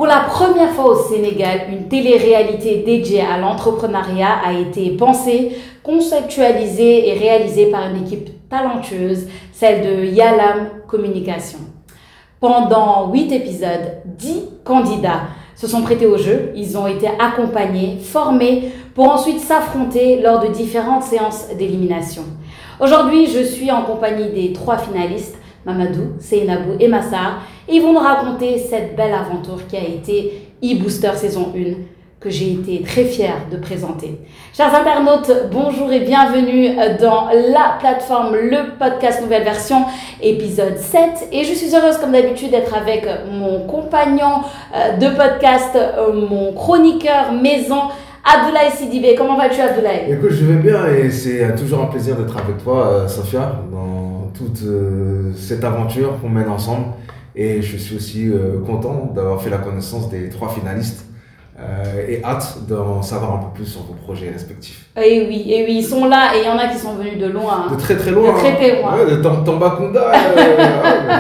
Pour la première fois au Sénégal, une télé-réalité dédiée à l'entrepreneuriat a été pensée, conceptualisée et réalisée par une équipe talentueuse, celle de Yalam Communication. Pendant 8 épisodes, 10 candidats se sont prêtés au jeu. Ils ont été accompagnés, formés pour ensuite s'affronter lors de différentes séances d'élimination. Aujourd'hui, je suis en compagnie des 3 finalistes, Mamadou, Seynabou et Massar, et ils vont nous raconter cette belle aventure qui a été e-Booster saison 1, que j'ai été très fière de présenter. Chers internautes, bonjour et bienvenue dans la plateforme Le Podcast Nouvelle Version, épisode 7. Et je suis heureuse comme d'habitude d'être avec mon compagnon de podcast, mon chroniqueur maison, Abdoulaye Sidibé. Comment vas-tu, Abdoulaye? Écoute, je vais bien et c'est toujours un plaisir d'être avec toi, Sophia, dans toute cette aventure qu'on mène ensemble. Et je suis aussi content d'avoir fait la connaissance des 3 finalistes et hâte d'en savoir un peu plus sur vos projets respectifs. Et oui, ils sont là et il y en a qui sont venus de loin. De très loin. De très loin. Ouais, de Tambacounda.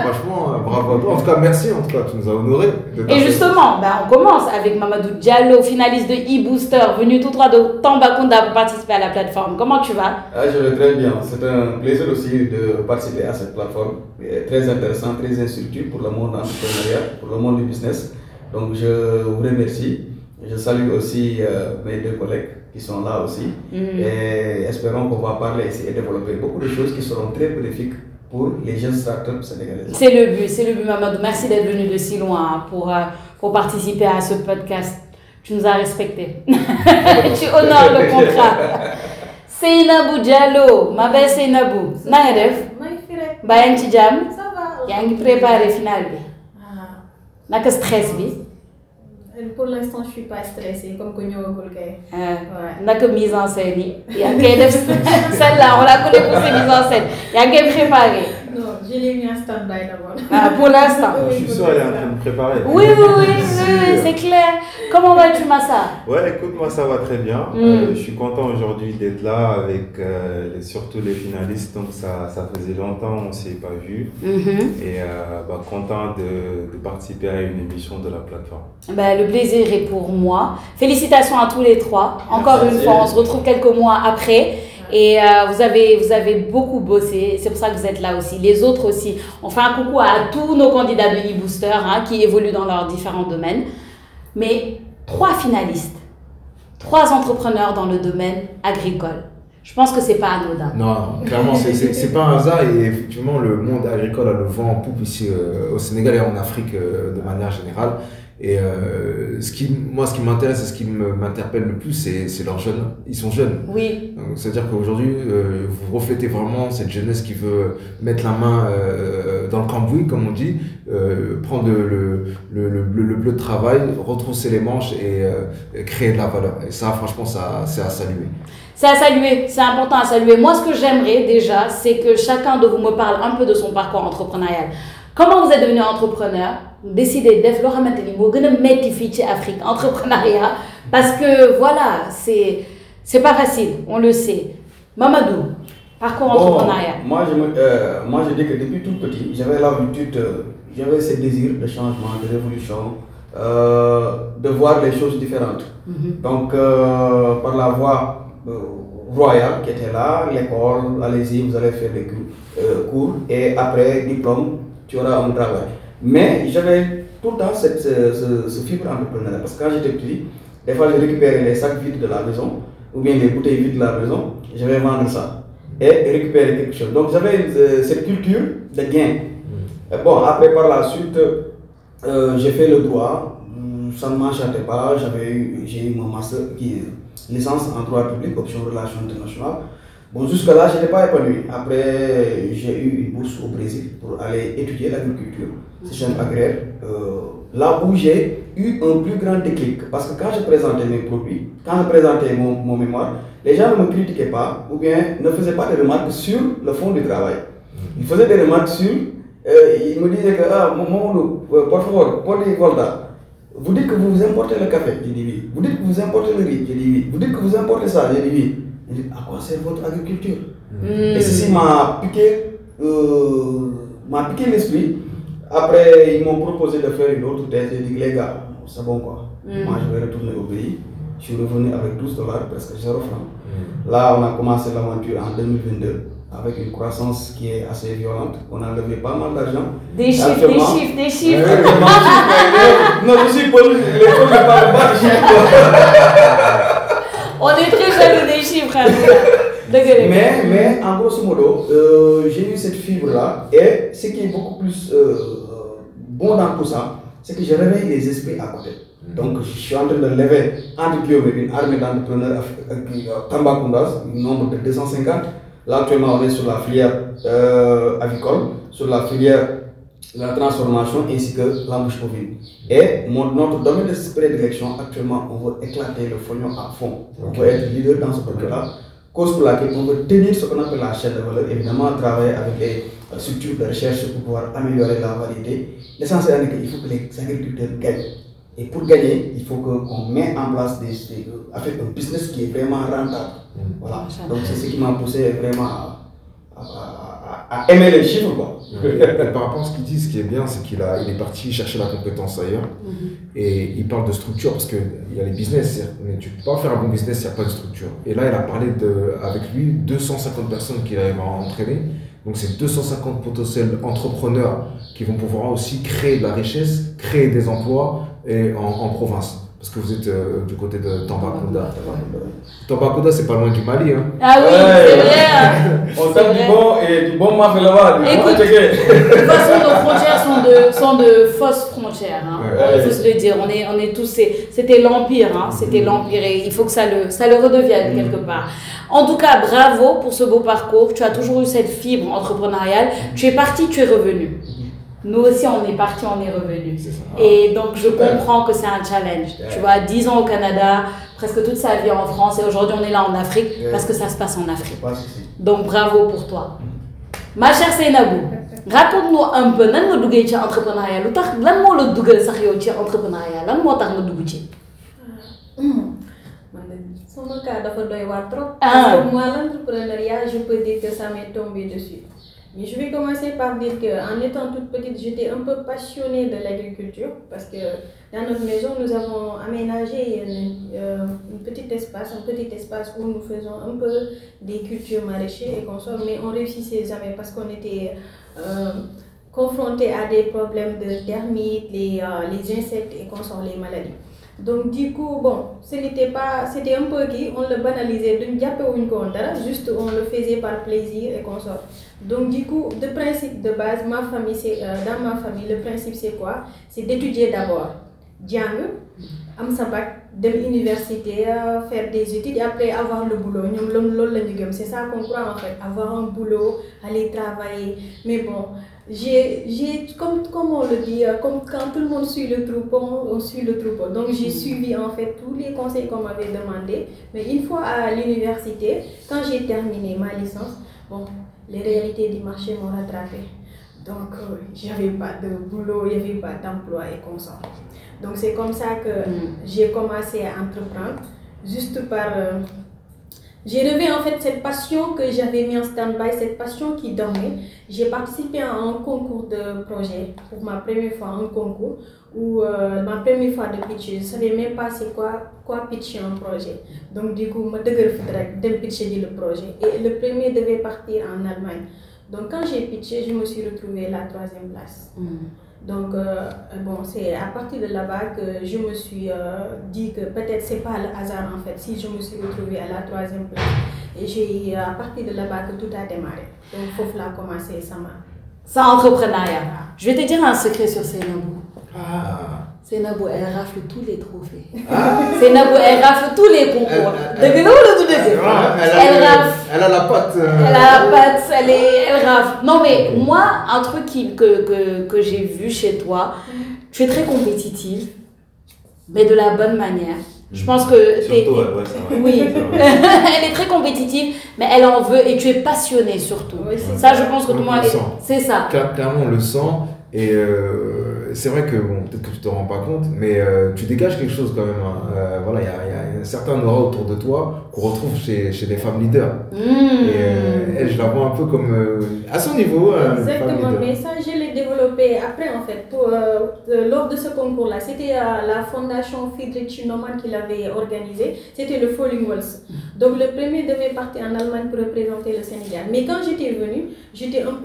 Franchement, bravo à toi. En tout cas, merci. En tout cas, tu nous as honorés. Et justement, on commence avec Mamadou Diallo, finaliste de e-Booster, venu tout droit de Tambacounda pour participer à la plateforme. Comment tu vas? Je vais très bien. C'est un plaisir aussi de participer à cette plateforme. Très intéressant, très instructif pour le monde entrepreneurial, pour le monde du business. Donc, je vous remercie. Je salue aussi mes 2 collègues qui sont là aussi. Et espérons qu'on va parler ici et développer beaucoup de choses qui seront très bénéfiques pour les jeunes startups sénégalaises. C'est le but, Mamadou. Merci d'être venu de si loin pour participer à ce podcast. Tu nous as respectés. Tu honores le contrat. Seynabou Diallo, ma belle Seynabou. Nangadef? Bayan ci jam? Ça va. Yaa ngi préparé final bi. Naka stress bi? Pour l'instant, je ne suis pas stressée, comme Konyo Golkay. Naka mise en scène yi. Celle-là, on la connaît pour ses mises en scène. Yaa ngi préparé. Non, je l'ai mis en stand-by d'abord. Pour l'instant. Je suis sûr, elle est en train de préparer. Oui, c'est clair. Comment vas-tu, Massa? Ouais, écoute, moi ça va très bien. Je suis content aujourd'hui d'être là avec surtout les finalistes. Donc ça faisait longtemps, on ne s'est pas vu. Et content de participer à une émission de la plateforme. Le plaisir est pour moi. Félicitations à tous les 3. Encore une fois, on se retrouve quelques mois après. Et vous avez beaucoup bossé, c'est pour ça que vous êtes là aussi. Les autres aussi. On fait un coucou à tous nos candidats de e-Booster qui évoluent dans leurs différents domaines. Mais 3 finalistes, 3 entrepreneurs dans le domaine agricole. Je pense que c'est pas anodin. Non, clairement, c'est pas un hasard. Et effectivement, le monde agricole a le vent en poupe ici au Sénégal et en Afrique de manière générale. Et ce qui m'intéresse et ce qui m'interpelle le plus, c'est leurs jeunes. Ils sont jeunes. Oui. C'est-à-dire qu'aujourd'hui, vous reflétez vraiment cette jeunesse qui veut mettre la main dans le cambouis, comme on dit, prendre le bleu de travail, retrousser les manches et créer de la valeur. Et ça, franchement, c'est à saluer. C'est à saluer, c'est important à saluer. Moi, ce que j'aimerais déjà, c'est que chacun de vous me parle un peu de son parcours entrepreneurial. Comment vous êtes devenu entrepreneur? Décidé de faire ce Afrique, entrepreneuriat, parce que voilà, c'est pas facile, on le sait. Mamadou, parcours entrepreneurial. Moi, je dis que depuis tout petit, j'avais l'habitude, j'avais ce désir de changement, de révolution, de voir les choses différentes. Donc, par la voie royale qui était là, l'école, allez-y, vous allez faire des cours, et après, diplôme, tu auras un travail. Mais j'avais tout le temps ce fibre entrepreneurial, parce que quand j'étais petit, des fois je récupérais les sacs vides de la maison, ou bien les bouteilles vides de la maison, je vais vendre ça et récupérer quelque chose. Donc j'avais cette culture de gain. Bon, après par la suite, j'ai fait le droit, ça ne m'enchantait pas, j'ai eu mon master qui est licence en droit public, option relations internationales. Bon, jusque-là, je n'étais pas épanoui. Après, j'ai eu une bourse au Brésil pour aller étudier l'agriculture, système agraire. Là où j'ai eu un plus grand déclic. Parce que quand je présentais mes produits, quand je présentais mon mémoire, les gens ne me critiquaient pas ou bien ne faisaient pas de remarques sur le fond du travail. Ils faisaient des remarques sur. Ils me disaient que, por favor, Volta, vous dites que vous importez le café, j'ai dit oui. Vous dites que vous importez le riz, j'ai dit oui. Vous dites que vous importez ça, j'ai dit oui. Ils disent, à quoi sert votre agriculture? Et ceci m'a piqué l'esprit. Après, ils m'ont proposé de faire une autre thèse. J'ai dit, les gars, c'est bon quoi. Moi, je vais retourner au pays. Je suis revenu avec 12 dollars, presque 0 francs. Là, on a commencé l'aventure en 2022 avec une croissance qui est assez violente. On a levé pas mal d'argent. Des chiffres. Non, je suis pas les gens ne parlent pas de chiffres. On est très jaloux des chiffres. Mais en grosso modo, j'ai eu cette fibre-là. Et ce qui est beaucoup plus bon dans tout ça, c'est que je réveille les esprits à côté. Donc, je suis en train de lever entre guillemets une armée d'entrepreneurs Tambacoundas, un nombre de 250. Là, actuellement, on est sur la filière avicole, sur la filière de la transformation ainsi que la mouche bovine. Et notre domaine de prédilection, actuellement, on veut éclater le fognon à fond. On veut être leader dans ce domaine-là. Cause pour laquelle on veut tenir ce qu'on appelle la chaîne de valeur, évidemment, travailler avec des structures de recherche pour pouvoir améliorer la variété. L'essentiel est qu'il faut que les agriculteurs gagnent. Et pour gagner, il faut qu'on mette en place un business qui est vraiment rentable. Voilà. Donc c'est ce qui m'a poussé vraiment à aimer les chiffres. Quoi. Par rapport à ce qu'il dit, ce qui est bien, c'est qu'il est parti chercher la compétence ailleurs. Et il parle de structure parce qu'il y a les business, mais tu ne peux pas faire un bon business s'il n'y a pas de structure. Et là, il a parlé avec lui 250 personnes qu'il va entraîner. Donc c'est 250 potentiels entrepreneurs qui vont pouvoir aussi créer de la richesse, créer des emplois en province. Parce que vous êtes du côté de Tambacounda. Tambacounda, c'est pas loin du Mali. Hein. Ah oui, c'est vrai. On tape du bon mafé là-bas. Écoute, de toute façon, nos frontières sont de fausses frontières. Hein. Il faut se le dire. On est tous. C'était l'Empire. Hein. C'était l'Empire et il faut que ça le redevienne quelque part. En tout cas, bravo pour ce beau parcours. Tu as toujours eu cette fibre entrepreneuriale. Tu es parti, tu es revenu. Nous aussi, on est parti, on est revenu. Et donc, je comprends que c'est un challenge. Tu vois, 10 ans au Canada, presque toute sa vie en France, et aujourd'hui, on est là en Afrique parce que ça se passe en Afrique. Donc, bravo pour toi. Ma chère Seynabou, raconte-nous un peu, nan nga duggee ci entrepreneuriat lu tax lan moo la dugal sax yow ci entrepreneuriat lan moo tax nga dugg ci. Son cas dafa doy waar trop. Parce que moi, l'entrepreneuriat, je peux dire que ça m'est tombé dessus. Mais je vais commencer par dire qu'en étant toute petite, j'étais un peu passionnée de l'agriculture parce que dans notre maison, nous avons aménagé un petit espace où nous faisons un peu des cultures maraîchères et consorts, mais on ne réussissait jamais parce qu'on était confrontés à des problèmes de termites, les insectes et consorts, les maladies. Donc du coup, bon, c'était un peu on le banalisait, juste on le faisait par plaisir et consorts. Donc du coup, de principe de base, dans ma famille, le principe c'est quoi? C'est d'étudier d'abord. Djang, am sa bac, de l'université, faire des études et après avoir le boulot. C'est ça qu'on croit en fait, avoir un boulot, aller travailler. Mais bon, comme on le dit, comme quand tout le monde suit le troupeau, on suit le troupeau. Donc j'ai suivi en fait tous les conseils qu'on m'avait demandé. Mais une fois à l'université, quand j'ai terminé ma licence, bon, les réalités du marché m'ont rattrapé. Donc j'avais pas de boulot, il n'y avait pas d'emploi et consort. Donc c'est comme ça que j'ai commencé à entreprendre, juste par... j'ai rêvé en fait cette passion que j'avais mis en stand-by, cette passion qui dormait. J'ai participé à un concours de projet, pour ma première fois, un concours, où ma première fois de pitcher, je ne savais même pas c'est quoi pitcher un projet. Donc du coup, je me pitcher le projet. Et le premier devait partir en Allemagne. Donc quand j'ai pitché, je me suis retrouvée à la 3e place. Donc bon, c'est à partir de là-bas que je me suis dit que peut-être c'est pas le hasard en fait si je me suis retrouvée à la 3e place. Et j'ai à partir de là-bas que tout a démarré. Donc il faut là commencer ça entrepreneuriat. Je vais te dire un secret sur Seynabou. Seynabou, elle rafle tous les trophées. Seynabou, elle rafle tous les concours. Elle a la patte. Elle a la patte, elle rafle. Non mais moi, un truc que j'ai vu chez toi, tu es très compétitive, mais de la bonne manière. Je pense que surtout, ouais, c'est vrai. Oui, elle est très compétitive, mais elle en veut et tu es passionnée surtout. Oui, ça, je pense que tout le monde... C'est ça. Clairement, on le sent. Et c'est vrai que, bon, peut-être que tu te rends pas compte, mais tu dégages quelque chose quand même. Voilà, il y a certain aura autour de toi qu'on retrouve chez les femmes leaders. Et elle, je la vois un peu comme à son niveau. Exactement, mais ça, je l'ai développé après en fait. Lors de ce concours-là, c'était la fondation Friedrich Naumann qui l'avait organisé. C'était le Falling Waltz. Donc le premier devait partir en Allemagne pour représenter le Sénégal. Mais quand j'étais venue, j'étais un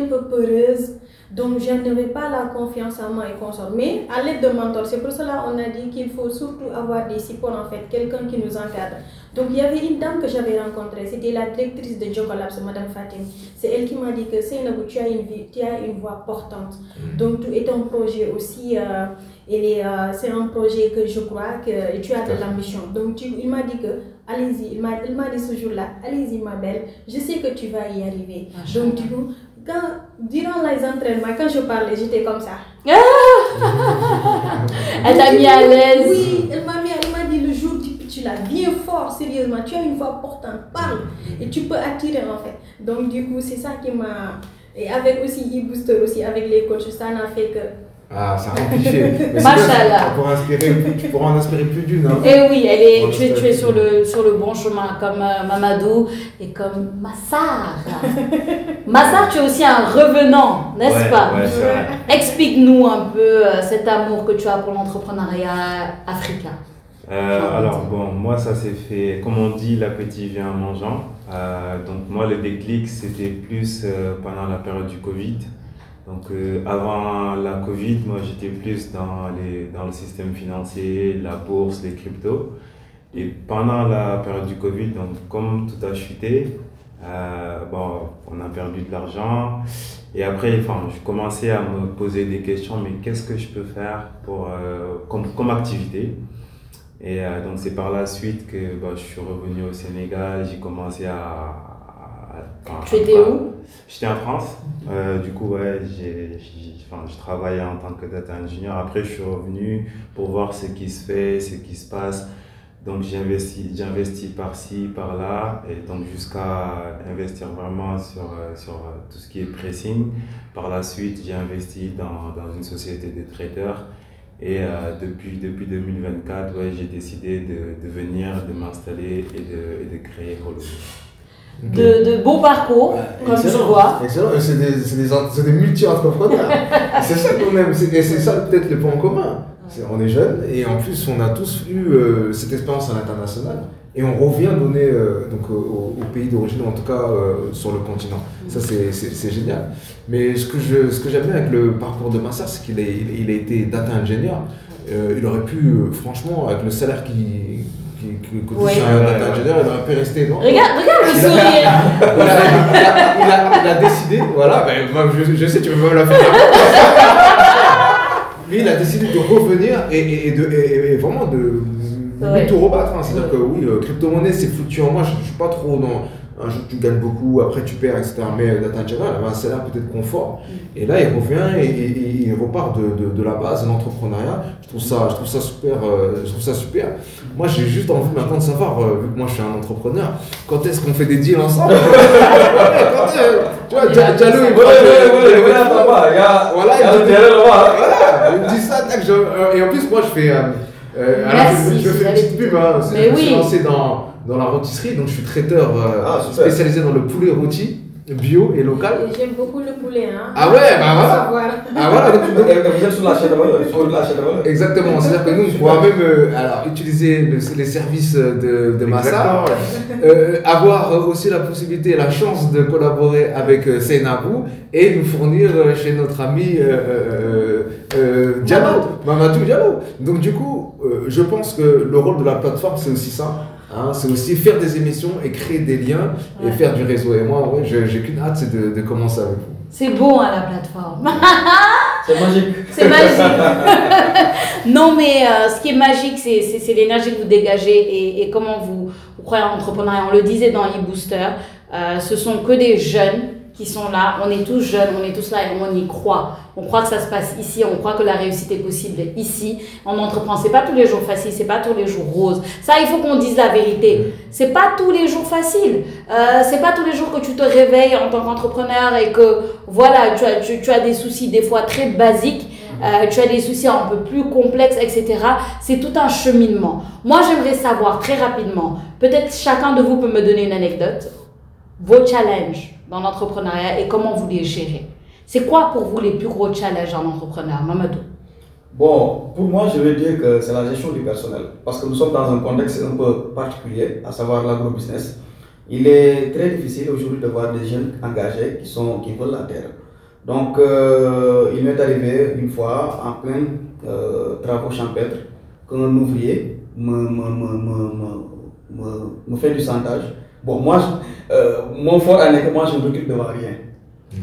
peu peureuse. Donc, je n'avais pas la confiance en moi et consorts. Mais à l'aide de mentors, c'est pour cela qu'on a dit qu'il faut surtout avoir des supports, en fait, quelqu'un qui nous encadre. Donc, il y avait une dame que j'avais rencontrée, c'était la directrice de Jocolabs, Madame Fatim. C'est elle qui m'a dit que Seynabou, tu as une voix portante. Donc, tout est un projet aussi, c'est un projet que je crois que tu as de l'ambition. Donc, il m'a dit que, allez-y, il m'a dit ce jour-là, allez-y ma belle, je sais que tu vas y arriver. Donc, du coup, durant les entraînements, quand je parlais, j'étais comme ça. Elle t'a mis à l'aise. Oui, elle m'a dit le jour du pitch là, bien fort, sérieusement, tu as une voix portante, parle et tu peux attirer en fait. Donc du coup, c'est ça qui m'a... Et avec aussi e-booster aussi, avec les coachs, ça n'a fait que... Ah, ça a amplifié. Machallah. Tu pourras en inspirer plus d'une. Hein. Et oui, tu es sur le bon chemin, comme Mamadou et comme Massar. Massar, tu es aussi un revenant, n'est-ce pas? Ouais, c'est vrai. Explique-nous un peu cet amour que tu as pour l'entrepreneuriat africain. Alors, bon, moi, ça s'est fait, comme on dit, l'appétit vient en mangeant. Donc, moi, le déclic, c'était plus pendant la période du Covid. Donc avant la Covid, moi j'étais plus dans le système financier, la bourse, les cryptos. Et pendant la période du Covid, donc comme tout a chuté, on a perdu de l'argent. Et après, je commençais à me poser des questions, mais qu'est-ce que je peux faire comme activité? Et donc c'est par la suite que je suis revenu au Sénégal, j'ai commencé Tu étais où? J'étais en France. Du coup, je travaillais en tant que data engineer. Après, je suis revenu pour voir ce qui se fait, ce qui se passe. Donc, j'ai investi par-ci, par-là, et donc jusqu'à investir vraiment sur tout ce qui est pricing. Par la suite, j'ai investi dans une société de traders. Et depuis 2024, j'ai décidé de venir, de m'installer et de créer Holo. De beaux parcours, comme tu vois. Excellent, c'est des multi-entrepreneurs. C'est ça qu'on aime, et c'est ça peut-être le point commun. On est jeunes et en plus on a tous eu cette expérience à l'international et on revient donner au pays d'origine, en tout cas sur le continent. Ça c'est génial. Mais ce que j'aime bien avec le parcours de Massar, c'est qu'il a été data engineer. Il aurait pu, franchement, avec le salaire que tu es un data engineer, il aurait pu rester. Non, regarde le sourire. Il a décidé, voilà, moi, je sais, tu veux même la faire. Lui, il a décidé de revenir et vraiment de tout rebattre. Hein. C'est-à-dire que oui, crypto-monnaie, c'est fluctuant. Moi, je ne suis pas trop dans un jour tu gagnes beaucoup, après tu perds, etc. Mais data engineer, il avait un salaire peut-être confort. Et là, il revient et il repart de la base, de l'entrepreneuriat. Je trouve ça super. Moi, j'ai juste envie maintenant de savoir, vu que moi je suis un entrepreneur, quand est-ce qu'on fait des deals ensemble? Tu vois, Diallo, il me dit ça, tac, et en plus, moi je fais. Je fais une petite pub, hein. Je suis lancé dans la rôtisserie, donc je suis traiteur spécialisé dans le poulet rôti bio et local. J'aime beaucoup le poulet, hein. Ah ouais, bah voilà. Ah voilà, donc vous êtes sur la chaîne de valeur. Exactement, c'est-à-dire que nous, on pourra même utiliser les services de Massar, avoir aussi la possibilité et la chance de collaborer avec Seynabou et nous fournir chez notre ami Mamadou Diallo. Donc du coup, je pense que le rôle de la plateforme, c'est aussi ça. Hein, c'est aussi faire des émissions et créer des liens et faire du réseau. Et moi, j'ai qu'une hâte, c'est de commencer avec vous. C'est beau, hein, la plateforme. C'est magique. C'est magique. Non, mais ce qui est magique, c'est l'énergie que vous dégagez et comment vous croyez en l'entrepreneuriat. On le disait dans e-Booster, ce sont que des jeunes qui sont là. On est tous jeunes, on est tous là et on y croit. On croit que ça se passe ici, on croit que la réussite est possible ici. On entreprend. C'est pas tous les jours facile, c'est pas tous les jours rose. Ça, il faut qu'on dise la vérité. C'est pas tous les jours facile. C'est pas tous les jours que tu te réveilles en tant qu'entrepreneur et que voilà, tu as des soucis des fois très basiques. tu as des soucis un peu plus complexes, etc. C'est tout un cheminement. Moi, j'aimerais savoir très rapidement, peut-être chacun de vous peut me donner une anecdote, vos challenges dans l'entrepreneuriat et comment vous les gérez. C'est quoi pour vous les plus gros challenges en entrepreneuriat, Mamadou? Bon, pour moi, je veux dire que c'est la gestion du personnel. Parce que nous sommes dans un contexte un peu particulier, à savoir l'agro-business. Il est très difficile aujourd'hui de voir des jeunes engagés qui veulent la terre. Donc, il m'est arrivé une fois, en plein travaux champêtres, qu'un ouvrier me fait du chantage. Bon, moi, mon fort en est que moi, je ne recule devant rien.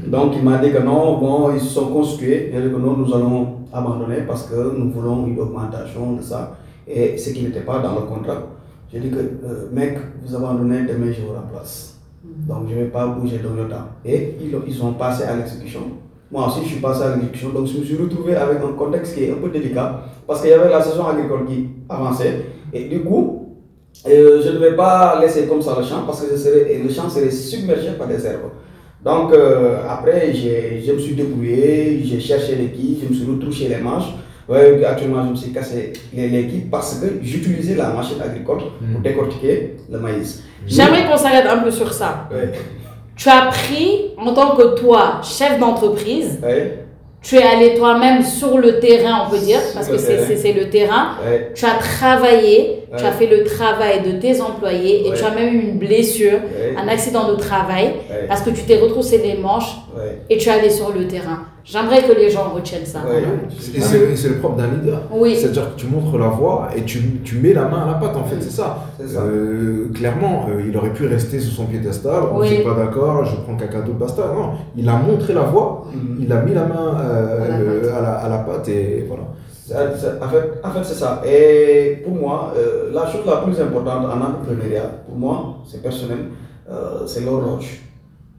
Donc, il m'a dit que non, bon, ils se sont constitués, il a dit que non, nous allons abandonner parce que nous voulons une augmentation de ça, et ce qui n'était pas dans le contrat. J'ai dit que, mec, vous abandonnez, demain je vous remplace. Donc, je ne vais pas bouger dans le temps. Et ils ont passé à l'exécution. Moi aussi, je suis passé à l'exécution. Donc, je me suis retrouvé avec un contexte qui est un peu délicat parce qu'il y avait la saison agricole qui avançait. Et du coup, je ne vais pas laisser comme ça le champ parce que le champ serait submergé par des herbes. Donc, après, je me suis débrouillé, j'ai cherché l'équipe, je me suis retrouché les manches. Ouais, actuellement, je me suis cassé l'équipe parce que j'utilisais la machine agricole pour décortiquer le maïs. J'aimerais qu'on s'arrête un peu sur ça. Ouais. Tu as pris, en tant que toi, chef d'entreprise, Ouais. tu es allé toi-même sur le terrain, on peut dire, parce que c'est le terrain. Ouais. Tu as travaillé, tu Ouais. as fait le travail de tes employés et Ouais. tu as même eu une blessure, Ouais. un accident de travail, Ouais. parce que tu t'es retroussé les manches Ouais. et tu es allé sur le terrain. J'aimerais que les gens retiennent ça. Ouais. Et c'est le propre d'un leader. Oui. C'est-à-dire que tu montres la voie et tu mets la main à la pâte, en fait, c'est ça. C'est ça. Clairement, il aurait pu rester sur son piédestal, on Oui. n'est pas d'accord, je prends caca d'eau, basta. Non, il a montré la voie, il a mis la main à la pâte et voilà. En fait c'est ça. Et pour moi, la chose la plus importante en entrepreneuriat, pour moi, c'est personnel, c'est l'horloge.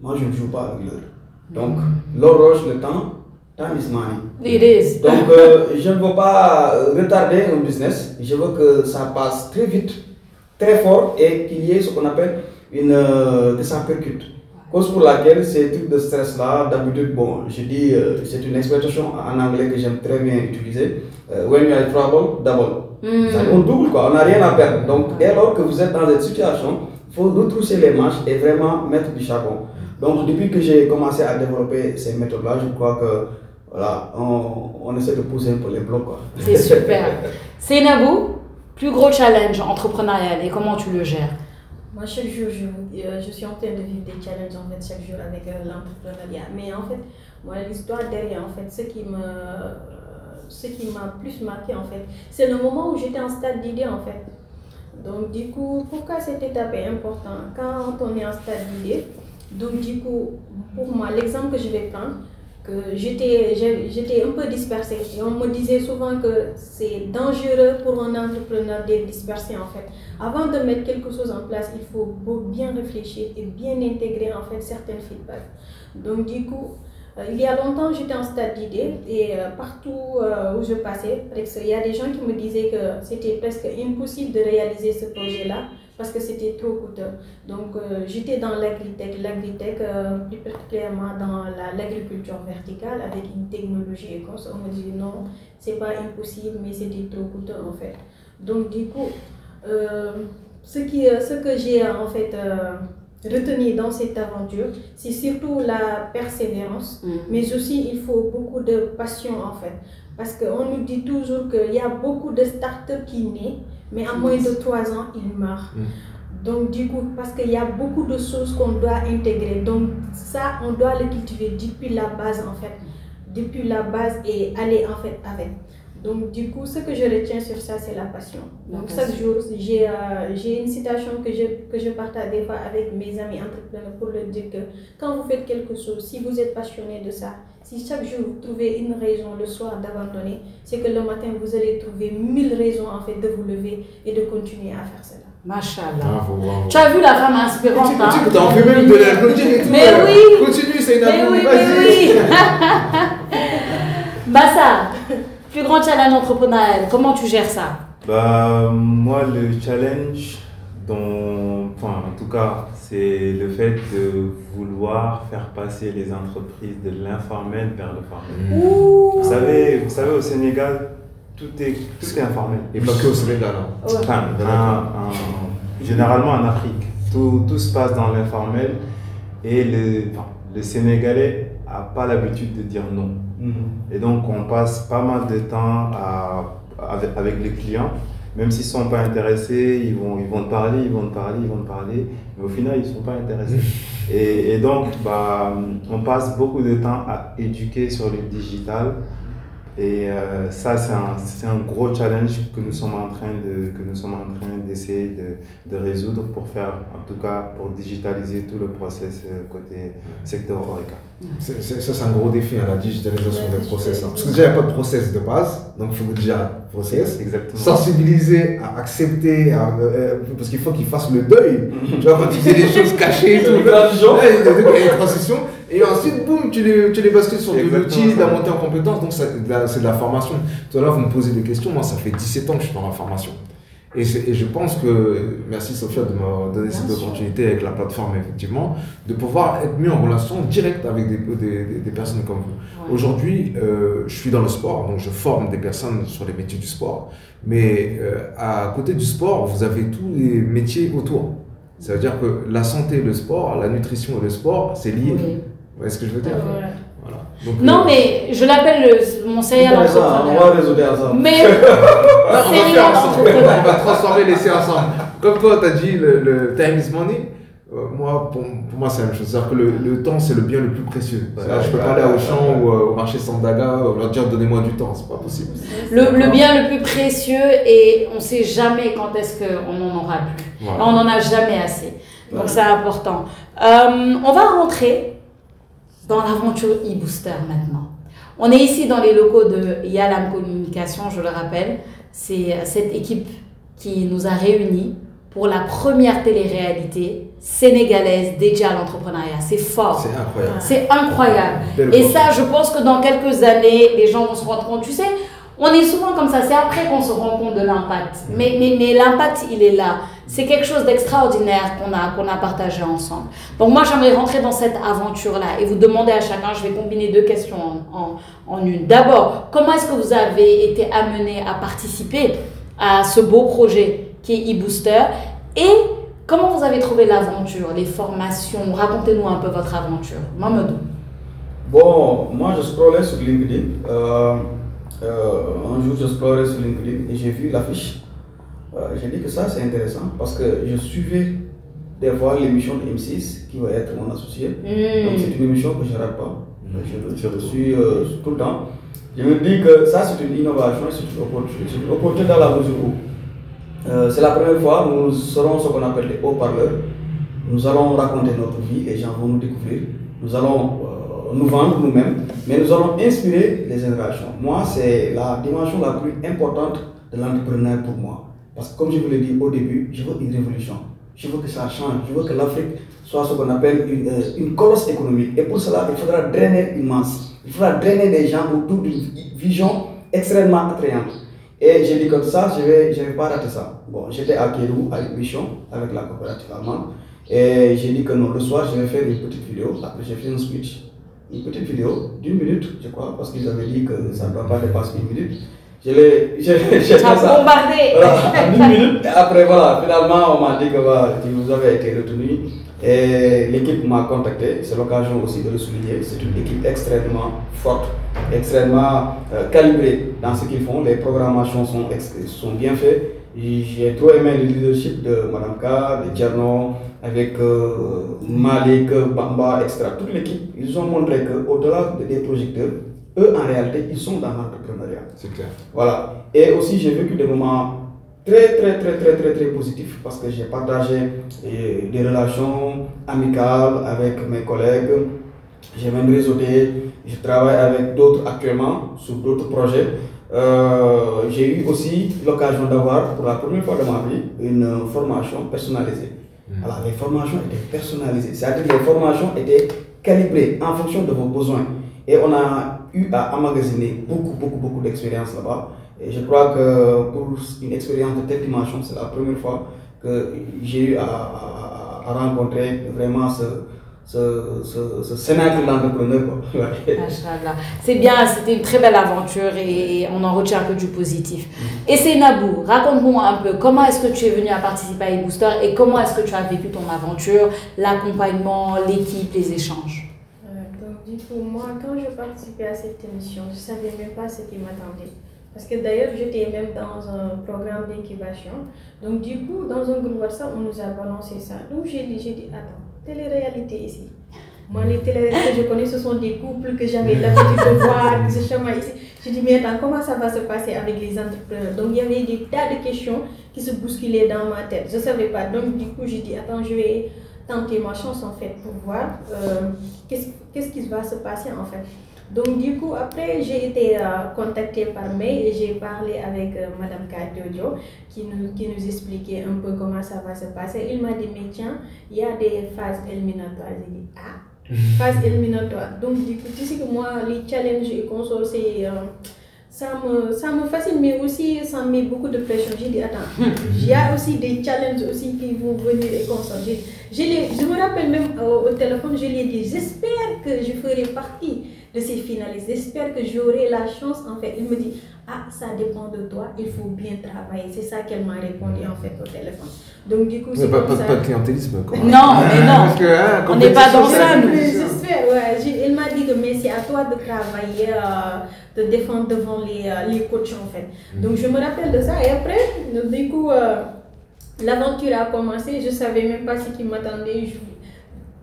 Moi, je ne joue pas avec l'heure. Donc, l'horloge, le temps, time is money. It is. Donc, je ne veux pas retarder un business. Je veux que ça passe très vite, très fort et qu'il y ait ce qu'on appelle que ça percute. Cause pour laquelle ces types de stress-là, d'habitude, bon, je dis, c'est une expression en anglais que j'aime très bien utiliser. When you are trouble, double. On double quoi, on n'a rien à perdre. Donc, dès lors que vous êtes dans cette situation, il faut retrousser les manches et vraiment mettre du charbon. Donc, depuis que j'ai commencé à développer ces méthodes-là, je crois que voilà, on essaie de pousser un peu les blocs. C'est super. Seynabou, plus gros challenge entrepreneurial et comment tu le gères? Moi, chaque jour, je suis en train de vivre des challenges en fait, chaque jour avec l'entrepreneuriat. Mais en fait, moi, l'histoire derrière, en fait, ce qui m'a plus marqué, en fait, c'est le moment où j'étais en stade d'idée, en fait. Donc, du coup, pourquoi cette étape est importante? Quand on est en stade d'idée, donc, du coup, pour moi, l'exemple que je vais prendre, que j'étais un peu dispersée. Et on me disait souvent que c'est dangereux pour un entrepreneur d'être dispersé en fait. Avant de mettre quelque chose en place, il faut bien réfléchir et bien intégrer en fait certains feedbacks. Donc du coup, il y a longtemps j'étais en stade d'idée et partout où je passais, il y a des gens qui me disaient que c'était presque impossible de réaliser ce projet-là parce que c'était trop coûteux. Donc j'étais dans l'agritech, plus particulièrement dans l'agriculture verticale avec une technologie et on me dit non, c'est pas impossible mais c'était trop coûteux en fait. Donc du coup, ce que j'ai en fait retenu dans cette aventure, c'est surtout la persévérance, mais aussi il faut beaucoup de passion en fait. Parce qu'on nous dit toujours qu'il y a beaucoup de startups qui naissent, mais en moins de 3 ans, ils meurent. Donc du coup, parce qu'il y a beaucoup de choses qu'on doit intégrer. Donc ça, on doit le cultiver depuis la base en fait. Depuis la base et aller en fait avec. Donc du coup, ce que je retiens sur ça, c'est la passion. Donc chaque jour, j'ai une citation que je partage des fois avec mes amis entrepreneurs pour leur dire que quand vous faites quelque chose, si vous êtes passionné de ça, si chaque jour vous trouvez une raison le soir d'abandonner, c'est que le matin vous allez trouver 1000 raisons en fait de vous lever et de continuer à faire cela. Machallah. Tu as vu la femme inspirante, hein? Tu t'en fais même de l'applaudir et tout. Mais oui. Continue, c'est une Mais oui. Bassa, plus grand challenge entrepreneurial, comment tu gères ça? Bah, moi, le challenge, en tout cas, c'est le fait de vouloir faire passer les entreprises de l'informel vers le formel. Vous savez, au Sénégal, tout est informel. Et pas que au Sénégal. Hein. Enfin, généralement en Afrique, tout se passe dans l'informel et le Sénégalais n'a pas l'habitude de dire non. Et donc, on passe pas mal de temps avec les clients. Même s'ils ne sont pas intéressés, ils vont te parler, mais au final, ils ne sont pas intéressés. Et donc, on passe beaucoup de temps à éduquer sur le digital. Et ça, c'est un gros challenge que nous sommes en train d'essayer de résoudre pour faire, en tout cas, pour digitaliser tout le process côté secteur Horeca. Ça, c'est un gros défi, hein, la digitalisation des process. Hein. Parce que déjà, il n'y a pas de process de base, donc il faut déjà process. Exactement. Sensibiliser, à accepter, parce qu'il faut qu'ils fassent le deuil. Tu vois, quand tu fais des choses cachées et tout, il y a une transition. Et ensuite, boum, tu les bascules sur de l'outil, de la montée en compétences. Donc, c'est de la formation. Tout à l'heure, vous me posez des questions. Moi, ça fait 17 ans que je suis dans la formation. Et je pense que, merci Sophia de m'avoir donné cette opportunité avec la plateforme, effectivement, de pouvoir être mis en relation directe avec des personnes comme vous. Ouais. Aujourd'hui, je suis dans le sport, donc je forme des personnes sur les métiers du sport. Mais à côté du sport, vous avez tous les métiers autour. Ça veut dire que la santé et le sport, la nutrition et le sport, c'est lié. Oui. Vous voyez ce que je veux dire? Voilà. Donc, non, mais je l'appelle mon serial entrepreneur. On va résoudre ensemble. Mais on va transformer les séances ensemble. Comme toi, tu as dit, le time is money. Moi, pour moi, c'est la même chose. C'est-à-dire que le temps, c'est le bien le plus précieux. Je ne peux pas aller au champ ou au marché Sandaga leur dire donnez-moi du temps. C'est pas possible. Le bien le plus précieux, et on ne sait jamais quand est-ce qu'on en aura plus. Voilà. On n'en a jamais assez. Donc, c'est important. On va rentrer dans l'aventure e-Booster maintenant. On est ici dans les locaux de Yalam Communication, je le rappelle. C'est cette équipe qui nous a réunis pour la première télé-réalité sénégalaise dédiée à l'entrepreneuriat. C'est fort. C'est incroyable. C'est incroyable. Et ça, je pense que dans quelques années, les gens vont se rendre compte. Tu sais, on est souvent comme ça. C'est après qu'on se rend compte de l'impact. Mais l'impact, il est là. C'est quelque chose d'extraordinaire qu'on a partagé ensemble. Donc moi, j'aimerais rentrer dans cette aventure-là et vous demander à chacun, je vais combiner deux questions en une. D'abord, comment est-ce que vous avez été amené à participer à ce beau projet qui est e-Booster, et comment vous avez trouvé l'aventure, les formations? Racontez-nous un peu votre aventure. Mamadou. Bon, moi je scrollais sur LinkedIn. Un jour je scrollais sur LinkedIn et j'ai vu l'affiche. J'ai dit que ça c'est intéressant parce que je suivais des fois l'émission de M6 qui va être mon associé. Donc c'est une émission que je ne rate pas. Je suis tout le temps. Je me dis que ça c'est une innovation, c'est une opportunité dans la mesure où c'est la première fois où nous serons ce qu'on appelle des haut-parleurs. Nous allons raconter notre vie, les gens vont nous découvrir. Nous allons nous vendre nous-mêmes, mais nous allons inspirer les générations. Moi, c'est la dimension la plus importante de l'entrepreneur pour moi. Parce que comme je vous l'ai dit au début, je veux une révolution. Je veux que ça change. Je veux que l'Afrique soit ce qu'on appelle une colosse économique. Et pour cela, il faudra drainer une masse. Il faudra drainer des gens autour d'une vision extrêmement attrayante. Et j'ai dit comme ça, je vais pas rater ça. Bon, j'étais à Kérou, à une mission avec la coopérative allemande. Et j'ai dit que non, le soir, je vais faire une petite vidéo. Après, j'ai fait un speech. Une petite vidéo d'1 minute, je crois, parce qu'ils avaient dit que ça ne doit pas dépasser 1 minute. J'ai fait ça. Bombardé. Voilà, 1 minute. Et après, voilà, finalement, on m'a dit que vous avez été retenu. Et l'équipe m'a contacté. C'est l'occasion aussi de le souligner. C'est une équipe extrêmement forte, extrêmement calibrée dans ce qu'ils font. Les programmations sont bien faites. J'ai trop aimé le leadership de Madame K, de Tcherno, avec Malik, Bamba, etc. Toute l'équipe, ils ont montré qu'au-delà des projecteurs, eux, en réalité, ils sont dans l'entrepreneuriat. C'est clair. Voilà. Et aussi, j'ai vécu des moments très positifs parce que j'ai partagé des relations amicales avec mes collègues. J'ai même réseauté. Je travaille avec d'autres actuellement sur d'autres projets. J'ai eu aussi l'occasion d'avoir, pour la première fois de ma vie, une formation personnalisée. Alors, les formations étaient personnalisées, c'est-à-dire que les formations étaient calibrées en fonction de vos besoins. Et on a eu à emmagasiner beaucoup d'expériences là-bas. Et je crois que pour une expérience de telle dimension, c'est la première fois que j'ai eu à à rencontrer vraiment ce cénacle d'entrepreneur. C'est bien, c'était une très belle aventure et on en retient un peu du positif. Et c'est Nabou, raconte-moi un peu comment est-ce que tu es venu à participer à eBooster et comment est-ce que tu as vécu ton aventure, l'accompagnement, l'équipe, les échanges. Donc du coup, moi quand je participais à cette émission, je ne savais même pas ce qui m'attendait. Parce que d'ailleurs, j'étais même dans un programme d'incubation. Donc du coup, dans un groupe WhatsApp, on nous a balancé ça. Donc j'ai dit, attends, télé-réalité ici. Moi, les télé-réalités que je connais, ce sont des couples que j'avais l'habitude de voir, qui se chamaillent ici. Je dis, mais attends, comment ça va se passer avec les entrepreneurs? Donc il y avait des tas de questions qui se bousculaient dans ma tête. Je ne savais pas. Donc du coup, j'ai dit, attends, je vais tenter ma chance en fait pour voir qu'est-ce qui va se passer en fait. Donc du coup, après, j'ai été contactée par mail et j'ai parlé avec Madame Kadiodio qui nous expliquait un peu comment ça va se passer. Il m'a dit, mais tiens, il y a des phases éliminatoires. J'ai dit, ah, phase éliminatoire. Donc du coup, tu sais que moi, les challenges et consorts, ça me fascine, mais aussi ça me met beaucoup de pression. J'ai dit, attends, il y a aussi des challenges aussi qui vont venir et consorts. Je me rappelle même au téléphone, je lui ai dit, j'espère que je ferai partie de ces finalistes. J'espère que j'aurai la chance en fait. Il me dit, ah, ça dépend de toi, il faut bien travailler. C'est ça qu'elle m'a répondu en fait au téléphone. Donc du coup, c'est pas de clientélisme. Non, mais non. Parce que, on n'est pas dans ça. J'espère, ouais. Il m'a dit que mais c'est à toi de travailler, de défendre devant les coachs en fait. Donc je me rappelle de ça et après, du coup, l'aventure a commencé. Je ne savais même pas ce qui m'attendait.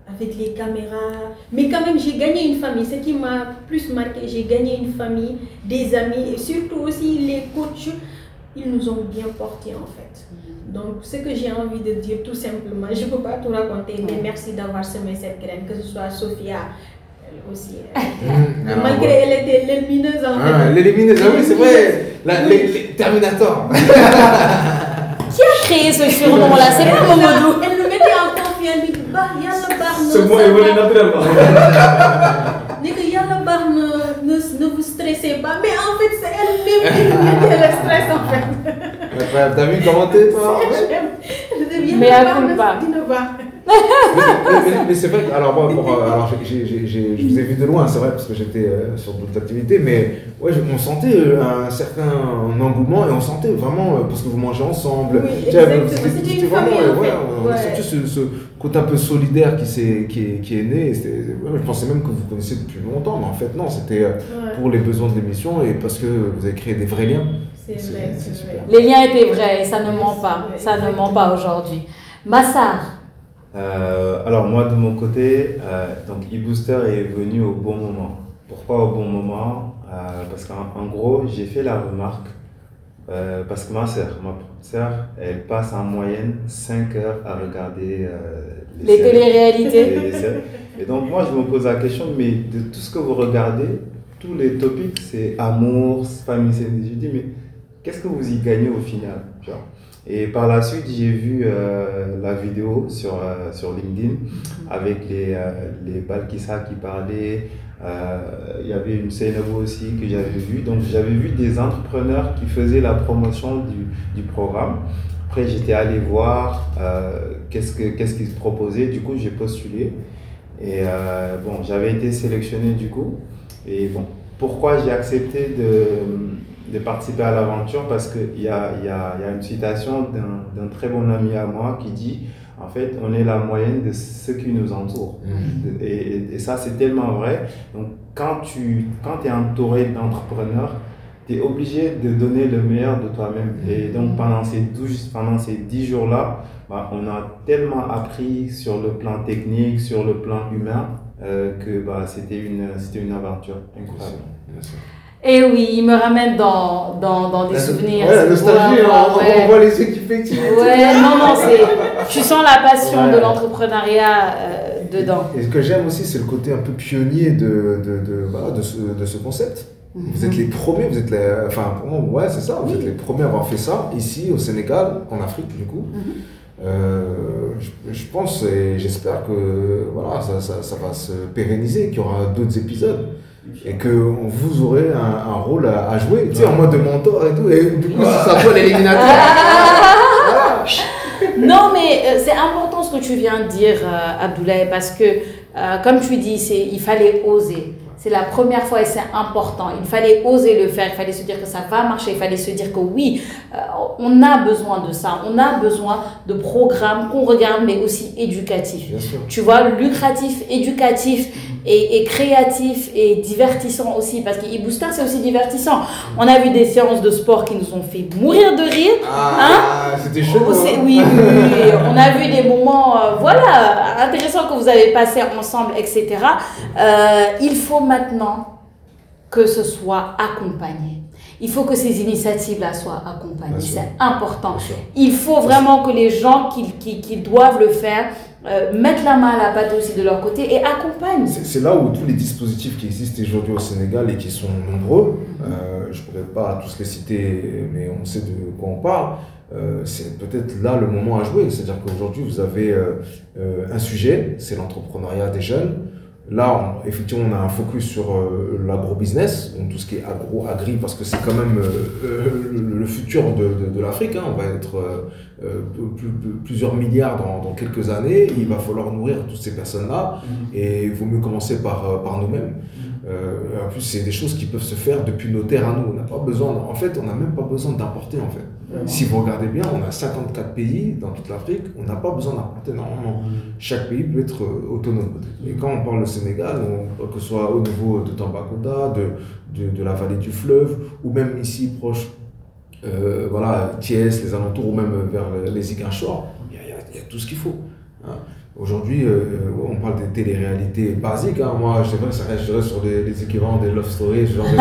Avec les caméras, mais quand même j'ai gagné une famille. Ce qui m'a plus marqué, j'ai gagné une famille, des amis et surtout aussi les coachs, ils nous ont bien portés en fait. Donc ce que j'ai envie de dire tout simplement, je ne peux pas tout raconter, mais merci d'avoir semé cette graine, que ce soit Sophia, elle aussi. Malgré elle était l'élumineuse en fait. L'élumineuse, oui c'est vrai, les Terminator. Qui a créé ce surnom là? C'est pas Momodou. Elle me mettait en confiance, elle me dit, bah, yalla bar ce mot est venu naturellement. Dit que yalla bar ne vous stressez pas, mais en fait c'est elle-même qui mettait le stress en fait. T'as vu comment t'es toi? Mais à coup pas. Mais c'est vrai que, alors moi, je vous ai vu de loin, c'est vrai, parce que j'étais sur d'autres activités, mais ouais, on sentait un certain engouement et on sentait vraiment, parce que vous mangez ensemble. Oui, c'était une famille en fait. On a senti ce côté un peu solidaire qui est né. Je pensais même que vous connaissiez depuis longtemps, mais en fait non, c'était pour les besoins de l'émission et parce que vous avez créé des vrais liens. C'est super. Les liens étaient vrais et ça ne ment pas, ça ne ment pas aujourd'hui. Massar. Alors moi de mon côté, donc eBooster est venu au bon moment. Pourquoi au bon moment? Parce qu'en gros j'ai fait la remarque parce que ma soeur, elle passe en moyenne 5 heures à regarder les téléréalités. Et donc moi je me pose la question, mais de tout ce que vous regardez, tous les topics c'est amour, famille, je dis mais qu'est-ce que vous y gagnez au final, tu vois? Et par la suite, j'ai vu la vidéo sur LinkedIn avec les Balkissa qui parlaient. Il y avait une Seynabou aussi que j'avais vue. Donc j'avais vu des entrepreneurs qui faisaient la promotion du programme. Après, j'étais allé voir qu'est-ce qu'ils proposaient. Du coup, j'ai postulé. Et bon, j'avais été sélectionné du coup. Et bon, pourquoi j'ai accepté de participer à l'aventure? Parce qu'il y a une citation d'un très bon ami à moi qui dit en fait on est la moyenne de ceux qui nous entourent. Et ça c'est tellement vrai. Donc quand tu es entouré d'entrepreneurs, tu es obligé de donner le meilleur de toi-même. Et donc pendant ces 10 jours là, on a tellement appris sur le plan technique, sur le plan humain, que c'était une aventure incroyable. Et oui, il me ramène dans des souvenirs. Ouais, la nostalgie, on voit les équipes effectives. Ouais, non, tu sens la passion de l'entrepreneuriat dedans. Et ce que j'aime aussi, c'est le côté un peu pionnier de ce concept. Vous êtes les premiers, pour moi, ouais, c'est ça, vous êtes les premiers à avoir fait ça, ici au Sénégal, en Afrique du coup. Je pense et j'espère que voilà, ça va se pérenniser, qu'il y aura d'autres épisodes. Et que vous aurez un rôle à jouer, tu sais, en mode de mentor et tout, et du coup, ça soit l'éliminateur. Non, mais c'est important important ce que tu viens de dire, Abdoulaye, parce que, comme tu dis, il fallait oser. C'est la première fois et c'est important. Il fallait oser le faire, il fallait se dire que ça va marcher, il fallait se dire que oui, on a besoin de ça. On a besoin de programmes qu'on regarde, mais aussi éducatifs. Tu vois, lucratif, éducatif et créatif et divertissant aussi. Parce que e-Booster, c'est aussi divertissant. On a vu des séances de sport qui nous ont fait mourir de rire. C'était chaud. Oui. On a vu des moments intéressants que vous avez passés ensemble, etc. Il faut maintenant que ce soit accompagné. Il faut que ces initiatives-là soient accompagnées. C'est important. Il faut vraiment que les gens qui doivent le faire mettent la main à la pâte aussi de leur côté et accompagnent. C'est là où tous les dispositifs qui existent aujourd'hui au Sénégal et qui sont nombreux, je ne pourrais pas tous les citer, mais on sait de quoi on parle, c'est peut-être là le moment à jouer. C'est-à-dire qu'aujourd'hui, vous avez un sujet, c'est l'entrepreneuriat des jeunes. Là, effectivement, on a un focus sur l'agro-business, donc tout ce qui est agri, parce que c'est quand même le futur de l'Afrique. On va être plusieurs milliards dans quelques années. Il va falloir nourrir toutes ces personnes-là et il vaut mieux commencer par nous-mêmes. En plus, c'est des choses qui peuvent se faire depuis nos terres à nous. On n'a pas besoin, en fait, on n'a même pas besoin d'importer, en fait. Si vous regardez bien, on a 54 pays dans toute l'Afrique, on n'a pas besoin d'importer normalement. Chaque pays peut être autonome. Et quand on parle du Sénégal, que ce soit au niveau de Tambacounda, de la vallée du fleuve, ou même ici proche, Thiès, les alentours, ou même vers les Ziguinchor, il y a tout ce qu'il faut. Aujourd'hui, on parle des téléréalités basiques. Moi, je dirais sur les équivalents des love stories, ce genre de choses.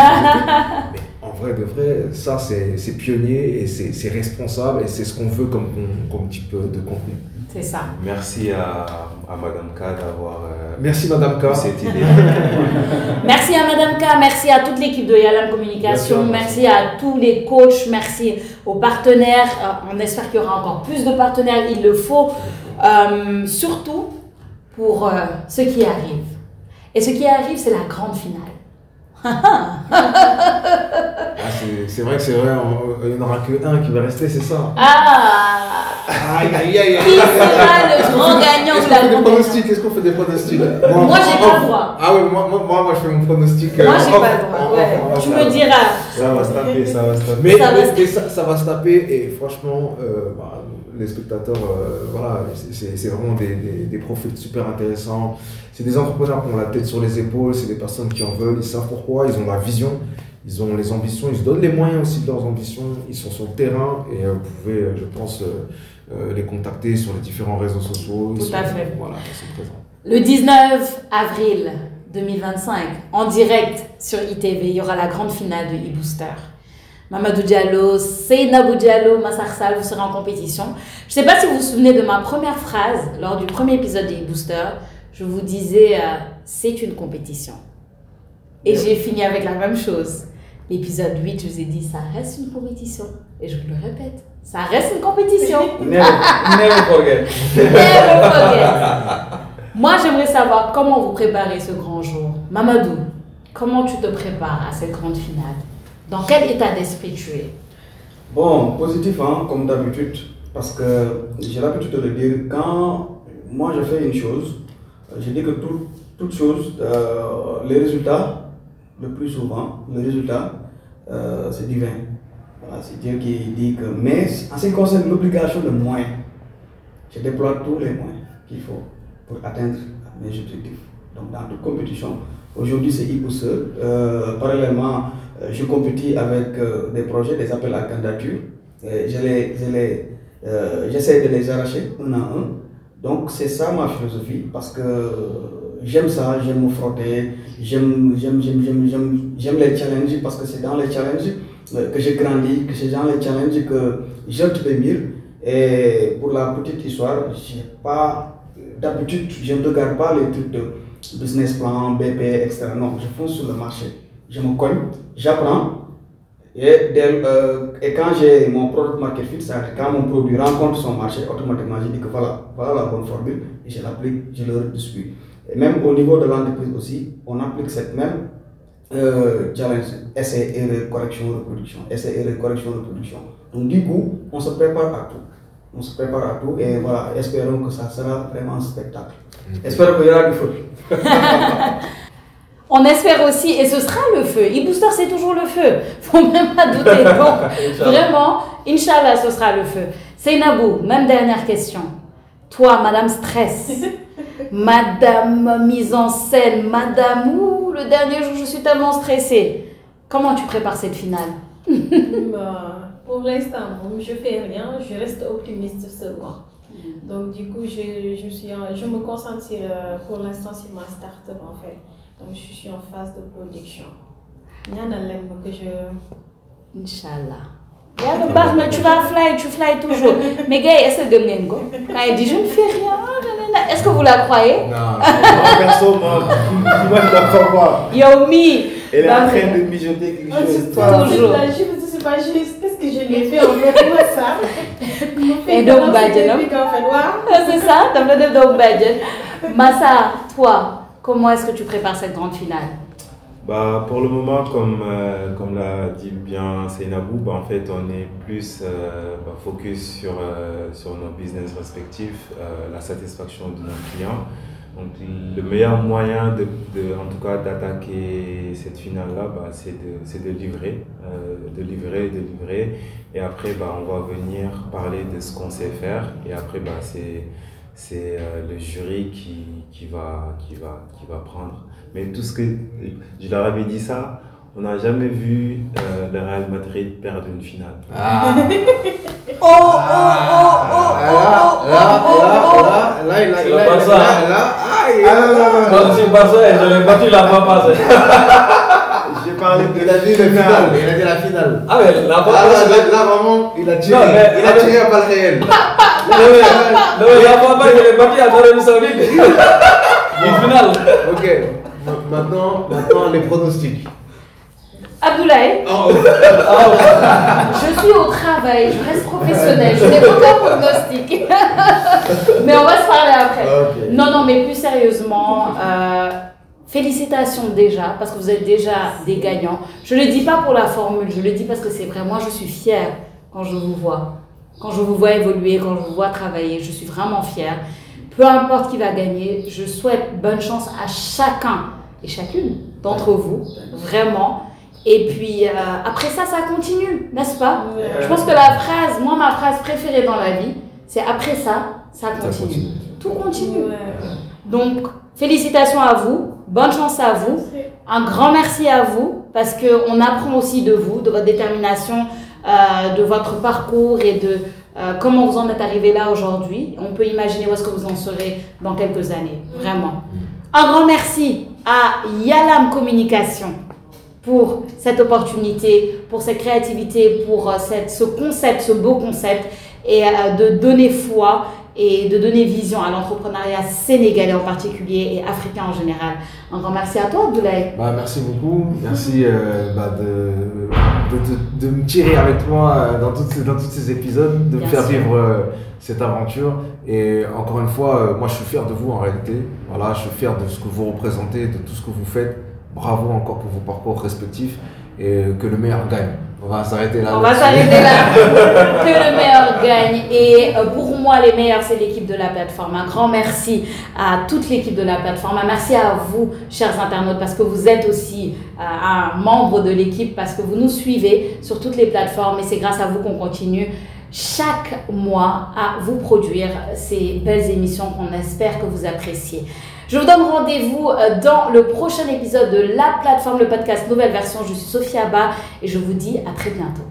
Mais en vrai, ça, c'est pionnier et c'est responsable et c'est ce qu'on veut comme type de contenu. C'est ça. Merci à Madame K d'avoir merci Madame K cette idée. Merci à Madame K, merci à toute l'équipe de Yalam Communication, merci à tous les coachs, merci aux partenaires. On espère qu'il y aura encore plus de partenaires, il le faut. Surtout pour ce qui arrive. Et ce qui arrive, c'est la grande finale. C'est vrai, il n'y en aura qu'un qui va rester, c'est ça. Qui sera le grand gagnant de la grande finale? Est-ce qu'on fait des pronostics? Moi, j'ai pas le droit. Ah oui, moi je fais mon pronostic. Moi, j'ai pas le droit. Tu me diras. Ça va se taper, ça va se taper. Mais ça va se taper et franchement, les spectateurs, c'est vraiment des profils super intéressants. C'est des entrepreneurs qui ont la tête sur les épaules, c'est des personnes qui en veulent, ils savent pourquoi, ils ont la vision, ils ont les ambitions, ils se donnent les moyens aussi de leurs ambitions, ils sont sur le terrain et vous pouvez, je pense, les contacter sur les différents réseaux sociaux. Tout à fait. Voilà, ils sont présents. Le 19 avril 2025, en direct sur ITV, il y aura la grande finale de e-Booster. Mamadou Diallo, Seynabou Diallo, Massar Sall, vous serez en compétition. Je ne sais pas si vous vous souvenez de ma première phrase lors du premier épisode de e-Booster. Je vous disais, c'est une compétition. Et j'ai fini avec la même chose. L'épisode 8, je vous ai dit, ça reste une compétition. Et je vous le répète, ça reste une compétition. Never forget. Never forget. Moi, j'aimerais savoir comment vous préparez ce grand jour. Mamadou, comment tu te prépares à cette grande finale? Dans quel état d'esprit tu es? Bon, positif, comme d'habitude, parce que j'ai l'habitude de le dire, quand moi je fais une chose, je dis que toute chose, les résultats, le plus souvent, le résultat, c'est divin. Voilà, c'est Dieu qui dit que, mais en ce qui concerne l'obligation de moyens, je déploie tous les moyens qu'il faut pour atteindre mes objectifs. Donc dans toute compétition, aujourd'hui c'est e-Booster, parallèlement, je compétis avec des projets, des appels à candidature. J'essaie de les arracher un à un. Donc c'est ça ma philosophie parce que j'aime ça, j'aime me frotter, j'aime les challenges parce que c'est dans les challenges que j'ai grandi, que c'est dans les challenges que j'obtiens mieux. Et pour la petite histoire, d'habitude, je ne regarde pas les trucs de business plan, BP, etc. Non, je fonce sur le marché. Je me cogne, j'apprends et quand j'ai mon product market fit, c'est-à-dire quand mon produit rencontre son marché, automatiquement je dis que voilà la bonne formule et je l'applique, je le redistribue. Et même au niveau de l'entreprise aussi, on applique cette même challenge, essai, erreur, correction, reproduction, essai, erreur, correction, reproduction. Donc du coup, on se prépare à tout. On se prépare à tout et voilà, espérons que ça sera vraiment un spectacle. Espérons qu'il y aura du feu. On espère aussi, et ce sera le feu. E-Booster, c'est toujours le feu. Faut même pas douter. Donc, vraiment, Inch'Allah, ce sera le feu. Seynabou, même dernière question. Toi, Madame Stress, Madame Mise en scène, Madame, le dernier jour, je suis tellement stressée. Comment tu prépares cette finale? Pour l'instant, je fais rien, je reste optimiste seulement. Donc, du coup, je me concentre pour l'instant sur ma start-up en fait. Donc, je suis en phase de production. Il y en a l'aime que je. Inch'Allah. Tu vas tu fly toujours. Mais gars, est-ce que quand il dit je ne fais rien, est-ce que vous la croyez? Non, perso, moi je ne crois pas. Yomi, elle est en train de mijoter quelque chose. Toujours. C'est pas juste. Qu'est-ce que je lui ai fait en fait moi ça? Et donc, c'est ça, tu as fait donc budget. Massa, toi, comment est-ce que tu prépares cette grande finale? Pour le moment, comme l'a dit bien Seynabou, en fait, on est plus focus sur nos business respectifs, la satisfaction de nos clients. Donc, le meilleur moyen en tout cas d'attaquer cette finale-là, c'est de livrer, et après, on va venir parler de ce qu'on sait faire, et après, c'est le jury qui va prendre. Mais tout ce que je leur avais dit ça, on n'a jamais vu le Real Madrid perdre une finale. Quand je suis Barça, je l'ai battu la fois passée. J'ai parlé de il a dit la finale. Ah mais la fois passée. Là vraiment, il a tiré à balle réelle. La fois passée, je l'ai battu à Arabie Saoudite. Une finale. Ok. Maintenant, les pronostics. Abdoulaye, je suis au travail, je reste professionnelle, je n'ai aucun pronostic. Mais on va se parler après. Okay. Non, mais plus sérieusement, félicitations déjà, parce que vous êtes déjà des gagnants. Je ne le dis pas pour la formule, je le dis parce que c'est vrai, moi je suis fière quand je vous vois. Quand je vous vois évoluer, quand je vous vois travailler, je suis vraiment fière. Peu importe qui va gagner, je souhaite bonne chance à chacun et chacune d'entre vous, vraiment. Et puis après ça continue, n'est-ce pas? Je pense que ma phrase préférée dans la vie, c'est après ça continue. Tout continue. Donc, félicitations à vous, bonne chance à vous, un grand merci à vous, parce qu'on apprend aussi de vous, de votre détermination, de votre parcours et de comment vous en êtes arrivé là aujourd'hui. On peut imaginer où est-ce que vous en serez dans quelques années, vraiment. Un grand merci à Yalam Communication pour cette opportunité, pour cette créativité, pour ce beau concept, et de donner foi et de donner vision à l'entrepreneuriat sénégalais en particulier et africain en général. Un grand merci à toi, Abdoulaye. Merci beaucoup. Merci de me tirer avec moi dans tous ces épisodes, de me faire vivre cette aventure. Et encore une fois, moi je suis fier de vous en réalité. Voilà, je suis fier de ce que vous représentez, de tout ce que vous faites. Bravo encore pour vos parcours respectifs et que le meilleur gagne. On va s'arrêter là. Que le meilleur gagne. Et pour moi, les meilleurs, c'est l'équipe de la plateforme. Un grand merci à toute l'équipe de la plateforme. Merci à vous, chers internautes, parce que vous êtes aussi un membre de l'équipe, parce que vous nous suivez sur toutes les plateformes et c'est grâce à vous qu'on continue chaque mois à vous produire ces belles émissions qu'on espère que vous appréciez. Je vous donne rendez-vous dans le prochain épisode de La Plateforme, le podcast nouvelle version. Je suis Sophia Abba et je vous dis à très bientôt.